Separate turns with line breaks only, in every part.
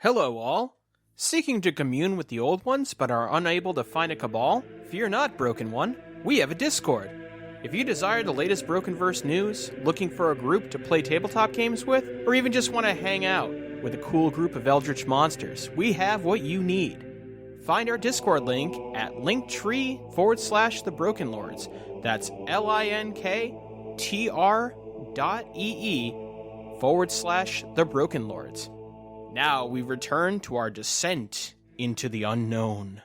Hello, all. Seeking to commune with the old ones but are unable to find a cabal? Fear not, Broken One. We have a Discord. If you desire the latest Brokenverse news, looking for a group to play tabletop games with, or even just want to hang out with a cool group of eldritch monsters, we have what you need. Find our Discord link at linktree/the Broken Lords. That's linktr.ee/the Broken Lords. Now we return to our descent into the unknown.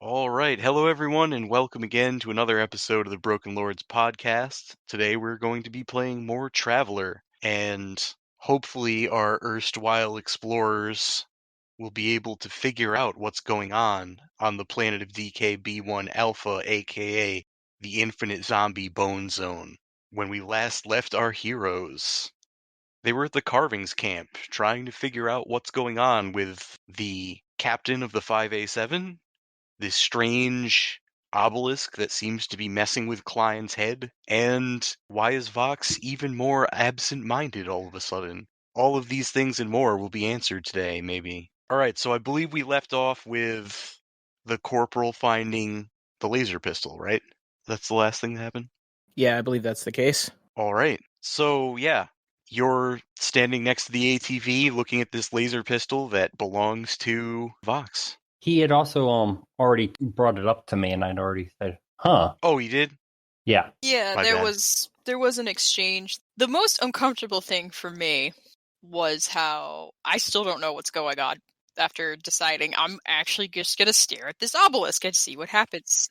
All right, hello everyone, and welcome again to another episode of the Broken Lords podcast. Today we're going to be playing more Traveler, and hopefully our erstwhile explorers will be able to figure out what's going on the planet of DKB1 Alpha, aka the Infinite Zombie Bone Zone. When we last left our heroes, they were at the Carvings camp, trying to figure out what's going on with the captain of the 5A7, this strange obelisk that seems to be messing with Klein's head, and why is Vox even more absent-minded all of a sudden? All of these things and more will be answered today, maybe. Alright, so I believe we left off with the corporal finding the laser pistol, right? That's the last thing that happened?
Yeah, I believe that's the case.
Alright, so yeah, you're standing next to the ATV looking at this laser pistol that belongs to Vox.
He had also already brought it up to me, and I'd already said, "Huh."
Oh, he did?
Yeah.
Yeah,
My
there
bad.
was an exchange. The most uncomfortable thing for me was how I still don't know what's going on after deciding I'm actually just going to stare at this obelisk and see what happens.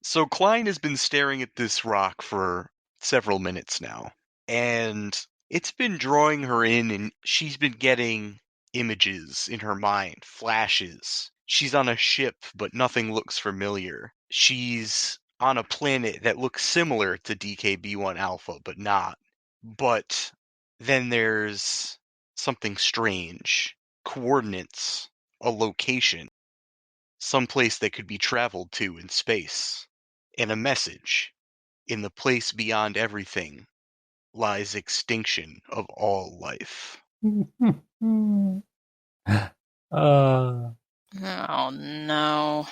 So Klein has been staring at this rock for several minutes now, and it's been drawing her in, and she's been getting images in her mind, flashes. She's on a ship, but nothing looks familiar. She's on a planet that looks similar to DKB1 Alpha, but not. But then there's something strange. Coordinates, a location, someplace that could be traveled to in space, and a message. In the place beyond everything lies extinction of all life.
Oh no.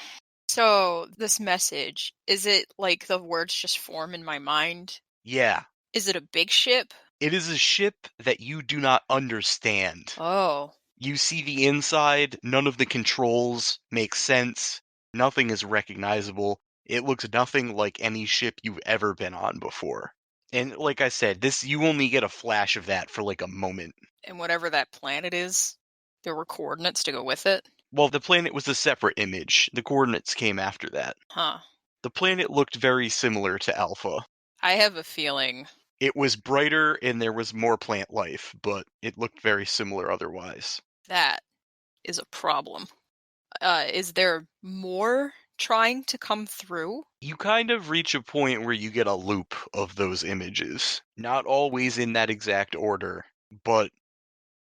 So, this message, is it like the words just form in my mind?
Yeah,
Is it a big ship?
it is a ship that you do not understand.
Oh.
You see the inside, none of the controls make sense, nothing is recognizable. It looks nothing like any ship you've ever been on before. And like I said, you only get a flash of that for like a moment.
And whatever that planet is, there were coordinates to go with it?
Well, the planet was a separate image. The coordinates came after that.
Huh.
The planet looked very similar to Alpha.
I have a feeling.
It was brighter and there was more plant life, but it looked very similar otherwise.
That is a problem. Is there more trying to come through?
You kind of reach a point where you get a loop of those images. Not always in that exact order, but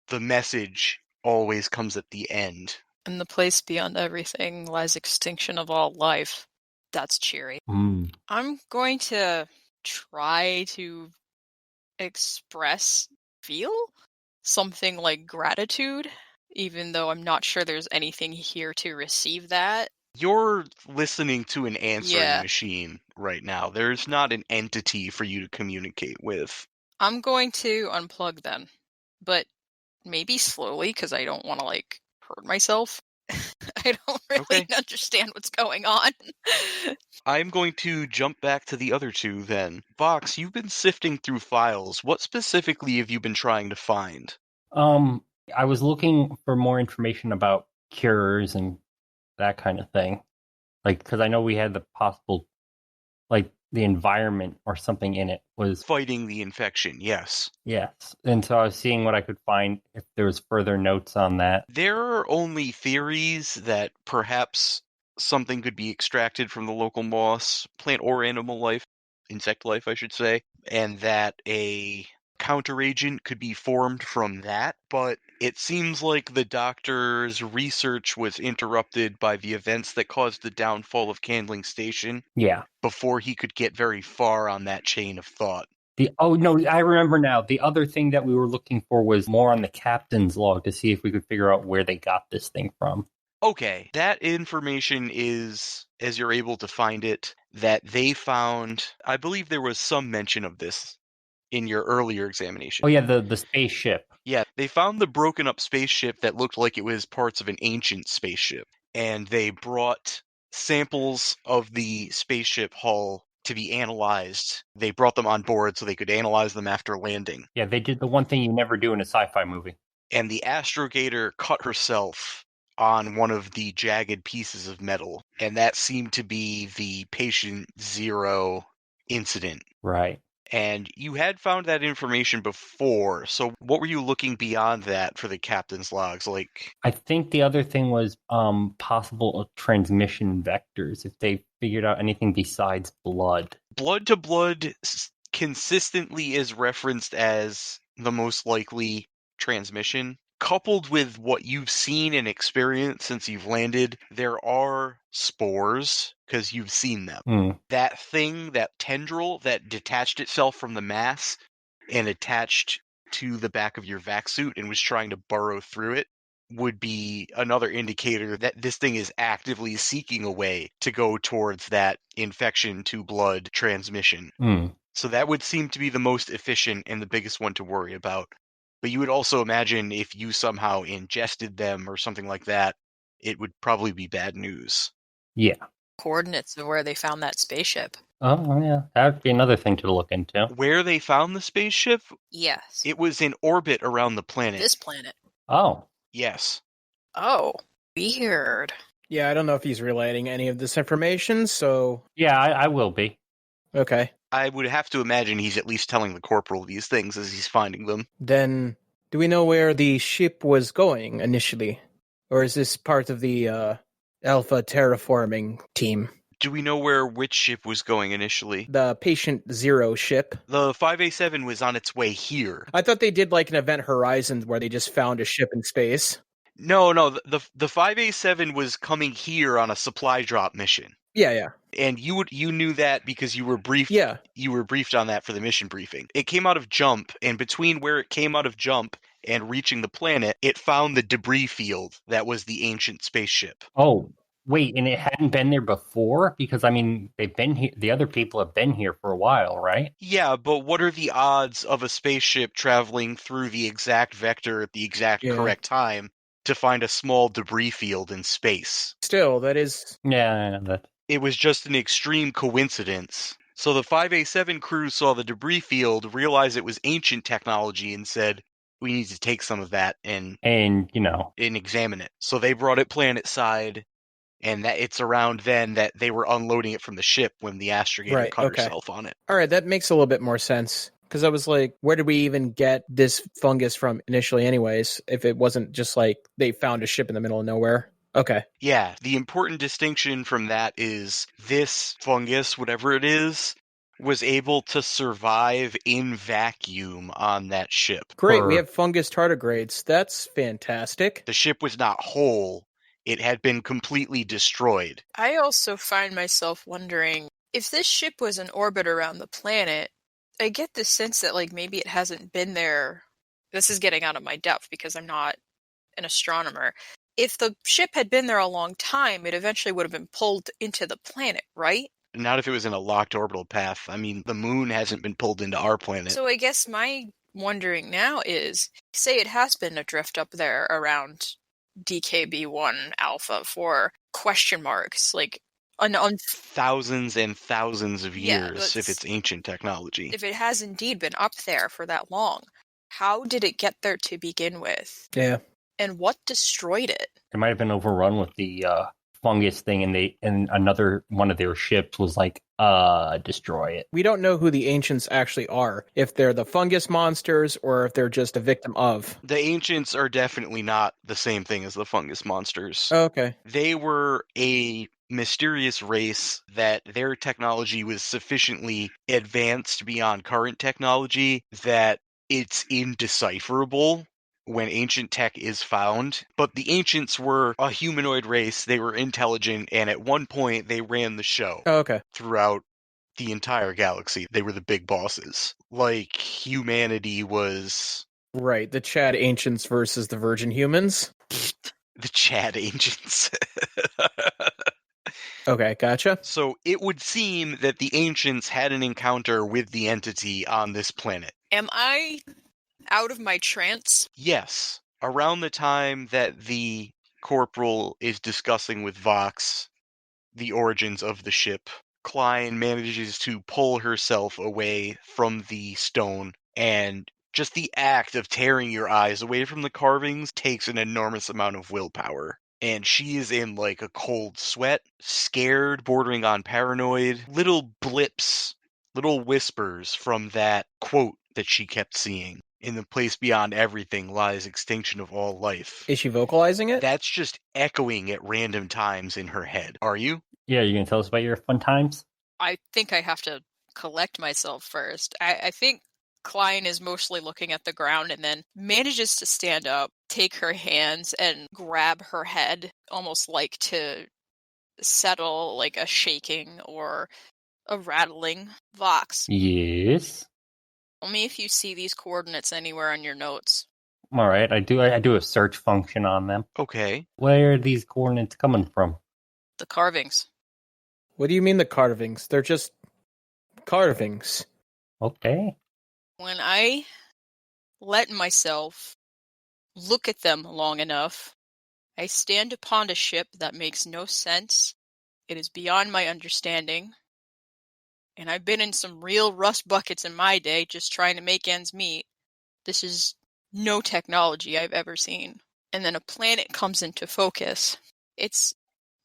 the message always comes at the end.
In the place beyond everything lies extinction of all life. That's cheery. I'm going to try to feel something like gratitude, even though I'm not sure there's anything here to receive that.
You're listening to an answering
Yeah.
machine right now. There's not an entity for you to communicate with.
I'm going to unplug then, but maybe slowly because I don't want to hurt myself. I don't really understand what's going on.
I'm going to jump back to the other two then. Vox, you've been sifting through files. What specifically have you been trying to find?
I was looking for more information about cures and that kind of thing. Because I know we had the possible, the environment or something in it was...
Fighting the infection, yes.
Yes. And so I was seeing what I could find if there was further notes on that.
There are only theories that perhaps something could be extracted from the local moss, plant or animal life, insect life, I should say, and that a counteragent could be formed from that, but it seems like the doctor's research was interrupted by the events that caused the downfall of Candling Station
Yeah.
before he could get very far on that chain of thought.
Oh, no, I remember now. The other thing that we were looking for was more on the captain's log to see if we could figure out where they got this thing from.
Okay, that information is, as you're able to find it, that they found, I believe there was some mention of this in your earlier examination.
Oh, yeah, the spaceship.
Yeah, they found the broken up spaceship that looked like it was parts of an ancient spaceship, and they brought samples of the spaceship hull to be analyzed. They brought them on board so they could analyze them after landing.
Yeah, they did the one thing you never do in a sci-fi movie.
And the astrogator cut herself on one of the jagged pieces of metal, and that seemed to be the Patient Zero incident.
Right.
And you had found that information before, so what were you looking beyond that for the captain's logs? Like,
I think the other thing was possible transmission vectors, if they figured out anything besides blood.
blood to blood consistently is referenced as the most likely transmission. Coupled with what you've seen and experienced since you've landed, there are spores, because you've seen them. That thing, that tendril that detached itself from the mass and attached to the back of your vac suit and was trying to burrow through it, would be another indicator that this thing is actively seeking a way to go towards that infection to blood transmission. So that would seem to be the most efficient and the biggest one to worry about. But you would also imagine if you somehow ingested them or something like that, it would probably be bad news.
Yeah.
Coordinates of where they found that spaceship.
Oh, yeah. That would be another thing to look into.
Where they found the spaceship?
Yes.
It was in orbit around the planet.
This planet.
Oh.
Yes.
Oh. Weird.
Yeah, I don't know if he's relaying any of this information, so...
Yeah, I will be.
Okay.
I would have to imagine he's at least telling the corporal these things as he's finding them.
Then, do we know where the ship was going initially? Or is this part of the Alpha terraforming team?
Do we know where which ship was going initially?
The Patient Zero ship.
The 5A7 was on its way here.
I thought they did like an Event Horizon where they just found a ship in space.
No, the 5A7 was coming here on a supply drop mission.
Yeah.
And you knew that because you were briefed.
Yeah.
You were briefed on that for the mission briefing. It came out of Jump, and between where it came out of Jump and reaching the planet, it found the debris field that was the ancient spaceship.
Oh, wait, and it hadn't been there before? Because, I mean, they've been here. The other people have been here for a while, right?
Yeah, but what are the odds of a spaceship traveling through the exact vector at the exact correct time to find a small debris field in space?
Still, that is...
Yeah, that...
It was just an extreme coincidence. So the 5A7 crew saw the debris field, realized it was ancient technology, and said, we need to take some of that and examine it. So they brought it planet side, and that it's around then that they were unloading it from the ship when the astrogator cut herself on it.
All right, that makes a little bit more sense. Because I was like, where did we even get this fungus from initially anyways, if it wasn't just like they found a ship in the middle of nowhere? Okay.
Yeah, the important distinction from that is this fungus, whatever it is, was able to survive in vacuum on that ship.
Great, we have fungus tardigrades. That's fantastic.
The ship was not whole. It had been completely destroyed.
I also find myself wondering, if this ship was in orbit around the planet, I get the sense that like maybe it hasn't been there. This is getting out of my depth because I'm not an astronomer. If the ship had been there a long time, it eventually would have been pulled into the planet, right?
Not if it was in a locked orbital path. I mean, the moon hasn't been pulled into our planet.
So I guess my wondering now is, say it has been adrift up there around DKB1 Alpha for question marks, like
thousands and thousands of years if it's ancient technology.
If it has indeed been up there for that long, how did it get there to begin with?
Yeah.
And what destroyed it?
It might have been overrun with the fungus thing, and another one of their ships was like destroy it.
We don't know who the ancients actually are, if they're the fungus monsters or if they're just a victim of.
The ancients are definitely not the same thing as the fungus monsters.
Okay.
They were a mysterious race that their technology was sufficiently advanced beyond current technology that it's indecipherable when ancient tech is found. But the ancients were a humanoid race, they were intelligent, and at one point they ran the show
Okay.
throughout the entire galaxy. They were the big bosses. Like, humanity was
Right, the Chad ancients versus the virgin humans.
the Chad ancients.
Okay, gotcha.
So it would seem that the ancients had an encounter with the entity on this planet.
Am I out of my trance?
Yes, around the time that the corporal is discussing with Vox the origins of the ship, Klein manages to pull herself away from the stone, and just the act of tearing your eyes away from the carvings takes an enormous amount of willpower. And she is in like a cold sweat, scared, bordering on paranoid. Little blips, little whispers from that quote that she kept seeing. In the place beyond everything lies extinction of all life.
Is she vocalizing it?
That's just echoing at random times in her head. Are you?
Yeah, you gonna tell us about your fun times?
I think I have to collect myself first. I think Klein is mostly looking at the ground and then manages to stand up, take her hands, and grab her head, almost like to settle like a shaking or a rattling. Vox,
Yes.
tell me if you see these coordinates anywhere on your notes.
All right, I do a search function on them.
Okay.
Where are these coordinates coming from?
The carvings.
What do you mean the carvings? They're just carvings.
Okay.
When I let myself look at them long enough, I stand upon a ship that makes no sense. It is beyond my understanding. And I've been in some real rust buckets in my day just trying to make ends meet. This is no technology I've ever seen. And then a planet comes into focus. It's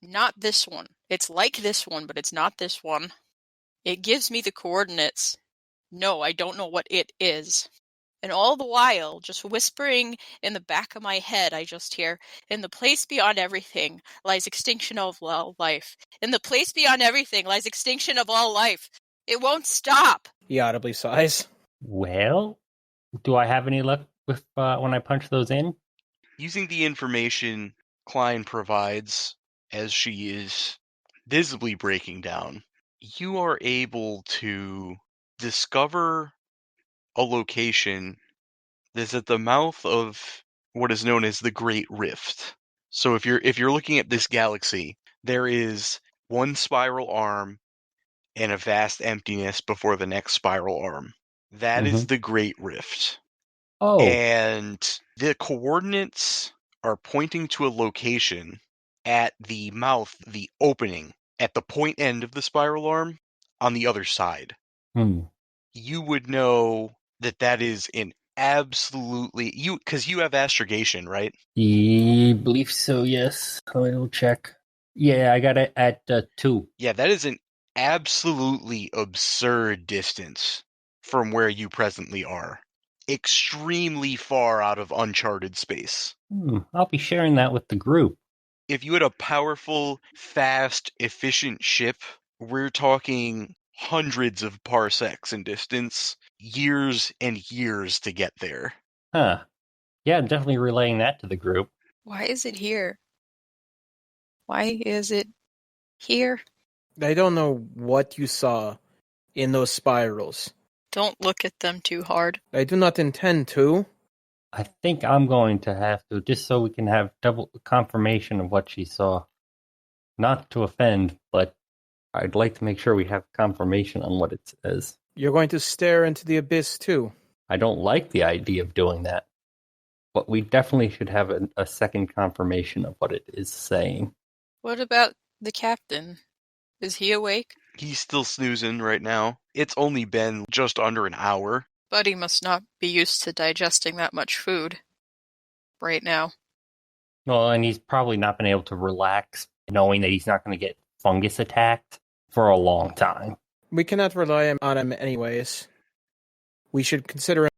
not this one. It's like this one, but it's not this one. It gives me the coordinates. No, I don't know what it is. And all the while, just whispering in the back of my head, I just hear, in the place beyond everything lies extinction of all life. In the place beyond everything lies extinction of all life. It won't stop.
He audibly sighs.
Well, do I have any luck with when I punch those in?
Using the information Klein provides as she is visibly breaking down, you are able to discover a location that's at the mouth of what is known as the Great Rift. So if you're looking at this galaxy, there is one spiral arm and a vast emptiness before the next spiral arm. That is the Great Rift.
Oh,
And the coordinates are pointing to a location at the mouth, the opening, at the point end of the spiral arm on the other side. You would know that is an absolutely because you have astrogation, right?
I believe so, yes. I'll check. Yeah, I got it at 2.
Yeah, that is an absolutely absurd distance from where you presently are. Extremely far out of uncharted space.
I'll be sharing that with the group.
If you had a powerful, fast, efficient ship, we're talking hundreds of parsecs in distance, years and years to get there.
Huh. Yeah, I'm definitely relaying that to the group.
Why is it here? Why is it here?
I don't know what you saw in those spirals.
Don't look at them too hard.
I do not intend to.
I think I'm going to have to, just so we can have double confirmation of what she saw. Not to offend, but I'd like to make sure we have confirmation on what it says.
You're going to stare into the abyss too.
I don't like the idea of doing that, but we definitely should have a second confirmation of what it is saying.
What about the captain? Is he awake?
He's still snoozing right now. It's only been just under an hour.
Buddy must not be used to digesting that much food right now.
Well, and he's probably not been able to relax knowing that he's not going to get fungus attacked for a long time.
We cannot rely on him anyways. We should consider